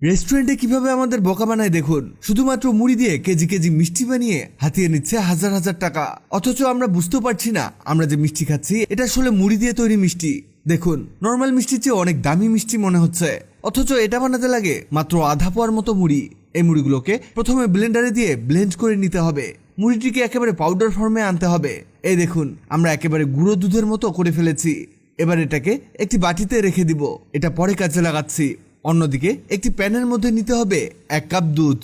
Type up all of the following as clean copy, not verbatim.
রেস্টুরেন্টে কিভাবে আমাদের বোকা বানায় দেখুন। শুধুমাত্র মুড়ি দিয়ে কেজি কেজি মিষ্টি বানিয়ে হাতিয়ে নিচ্ছে হাজার হাজার টাকা, অথচ আমরা বুঝতে পারছি না আমরা যে মিষ্টি খাচ্ছি এটা আসলে মুড়ি দিয়ে তৈরি মিষ্টি। দেখুন, নর্মাল মিষ্টির চেয়ে অনেক দামি মিষ্টি মনে হচ্ছে, অথচ এটা বানাতে লাগে মাত্র আধা পোয়ার মতো মুড়ি। এই মুড়িগুলোকে প্রথমে ব্লেন্ডারে দিয়ে ব্লেন্ড করে নিতে হবে, মুড়িটিকে একেবারে পাউডার ফর্মে আনতে হবে। এই দেখুন, আমরা একেবারে গুঁড়ো দুধের মতো করে ফেলেছি। এবার এটাকে একটি বাটিতে রেখে দিব, এটা পরে কাজে লাগাচ্ছি। অন্যদিকে একটি প্যানের মধ্যে নিতে হবে 1 কাপ দুধ,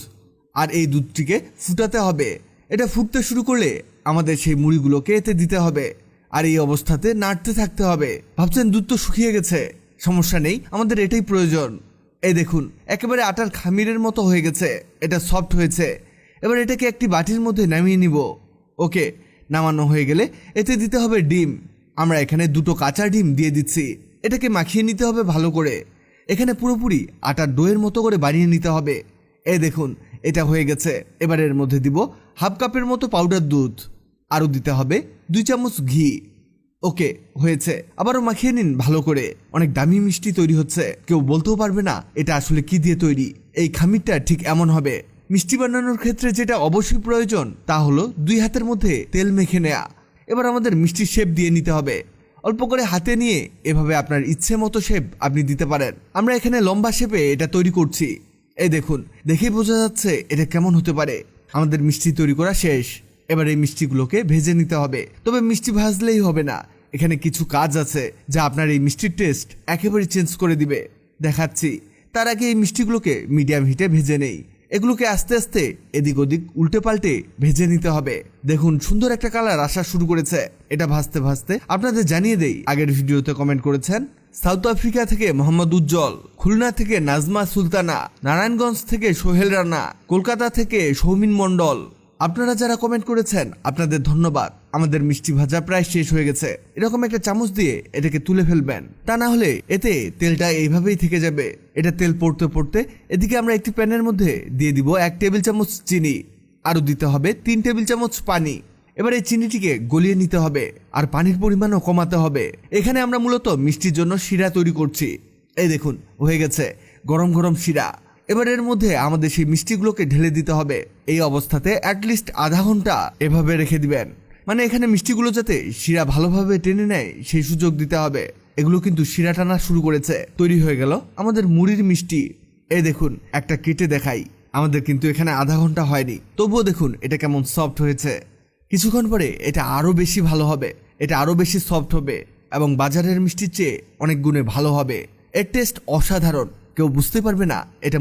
আর এই দুধটিকে ফুটাতে হবে। এটা ফুটতে শুরু করলে আমাদের সেই মুড়িগুলোকে এতে দিতে হবে, আর এই অবস্থাতে নাড়তে থাকতে হবে। ভাবছেন দুধ তো শুকিয়ে গেছে, সমস্যা নেই, আমাদের এটাই প্রয়োজন। এই দেখুন, একেবারে আটার খামিরের মতো হয়ে গেছে, এটা সফট হয়েছে। এবার এটাকে একটি বাটির মধ্যে নামিয়ে নিব। ওকে, নামানো হয়ে গেলে এতে দিতে হবে ডিম। আমরা এখানে 2টো কাঁচা ডিম দিয়ে দিচ্ছি। এটাকে মাখিয়ে নিতে হবে ভালো করে। এখানে পুরোপুরি আটার ডোয়ের মতো করে বানিয়ে নিতে হবে। এই দেখুন, এটা হয়ে গেছে। এবার এর মধ্যে দিব হাফ কাপের মতো পাউডার দুধ, আরও দিতে হবে 2 চামচ ঘি। ওকে, হয়েছে। আবারও মাখিয়ে নিন ভালো করে। অনেক দামি মিষ্টি তৈরি হচ্ছে, কেউ বলতেও পারবে না এটা আসলে কি দিয়ে তৈরি। এই খামিরটা ঠিক এমন হবে। মিষ্টি বানানোর ক্ষেত্রে যেটা অবশ্যই প্রয়োজন তা হলো 2 হাতের মধ্যে তেল মেখে নেয়া। এবার আমাদের মিষ্টির শেপ দিয়ে নিতে হবে। অল্প করে হাতে নিয়ে এভাবে আপনার ইচ্ছে মতো শেপ আপনি দিতে পারেন। আমরা এখানে লম্বা শেপে এটা তৈরি করছি। এই দেখুন, দেখেই বোঝা যাচ্ছে এটা কেমন হতে পারে। আমাদের মিষ্টি তৈরি করা শেষ। এবার এই মিষ্টিগুলোকে ভেজে নিতে হবে, তবে মিষ্টি ভাজলেই হবে না, এখানে কিছু কাজ আছে যা আপনার এই মিষ্টির টেস্ট একেবারে চেঞ্জ করে দিবে। দেখাচ্ছি। তার আগে এই মিষ্টিগুলোকে মিডিয়াম হিটে ভেজে নেই। এগুলোকে আস্তে আস্তে এদিক ওদিক উল্টে পাল্টে ভেজে নিতে হবে। দেখুন, সুন্দর একটা কালার আসা শুরু করেছে। এটা ভাজতে ভাজতে আপনাদের জানিয়ে দেই, আগের ভিডিওতে কমেন্ট করেছেন সাউথ আফ্রিকা থেকে মোহাম্মদ উজ্জ্বল, খুলনা থেকে নাজমা সুলতানা, নারায়ণগঞ্জ থেকে সোহেল রানা, কলকাতা থেকে সৌমিন মণ্ডল। আপনারা যারা কমেন্ট করেছেন আপনাদের ধন্যবাদ। আমাদের মিষ্টি ভাজা প্রায় শেষ হয়ে গেছে। এরকম একটা চামচ দিয়ে এটাকে তুলে ফেলবেন, তা না হলে এতে তেলটা এইভাবেই থেকে যাবে। এটা তেল পড়তে পড়তে এদিকে আমরা একটি প্যানের মধ্যে দিয়ে দিব 1 টেবিল চামচ চিনি, আরও দিতে হবে 3 টেবিল চামচ পানি। এবার এই চিনিটিকে গলিয়ে নিতে হবে, আর পানির পরিমাণও কমাতে হবে। এখানে আমরা মূলত মিষ্টির জন্য শিরা তৈরি করছি। এই দেখুন, হয়ে গেছে গরম গরম শিরা। এবার এর মধ্যে আমাদের সেই মিষ্টিগুলোকে ঢেলে দিতে হবে। এই অবস্থাতে অ্যাটলিস্ট আধা ঘন্টা এভাবে রেখে দিবেন, মানে এখানে মিষ্টিগুলো যাতে শিরা ভালোভাবে টেনে নেয় সেই সুযোগ দিতে হবে। এগুলো কিন্তু শিরা টানা শুরু করেছে। তৈরি হয়ে গেল আমাদের মুড়ির মিষ্টি। এই দেখুন, একটা কেটে দেখাই। আমাদের কিন্তু এখানে আধা ঘন্টা হয়নি, তবুও দেখুন এটা কেমন সফট হয়েছে। কিছুক্ষণ পরে এটা আরও বেশি ভালো হবে, এটা আরও বেশি সফট হবে এবং বাজারের মিষ্টির চেয়ে অনেক গুণে ভালো হবে। এর টেস্ট অসাধারণ, কেউ বুঝতে পারবে না এটা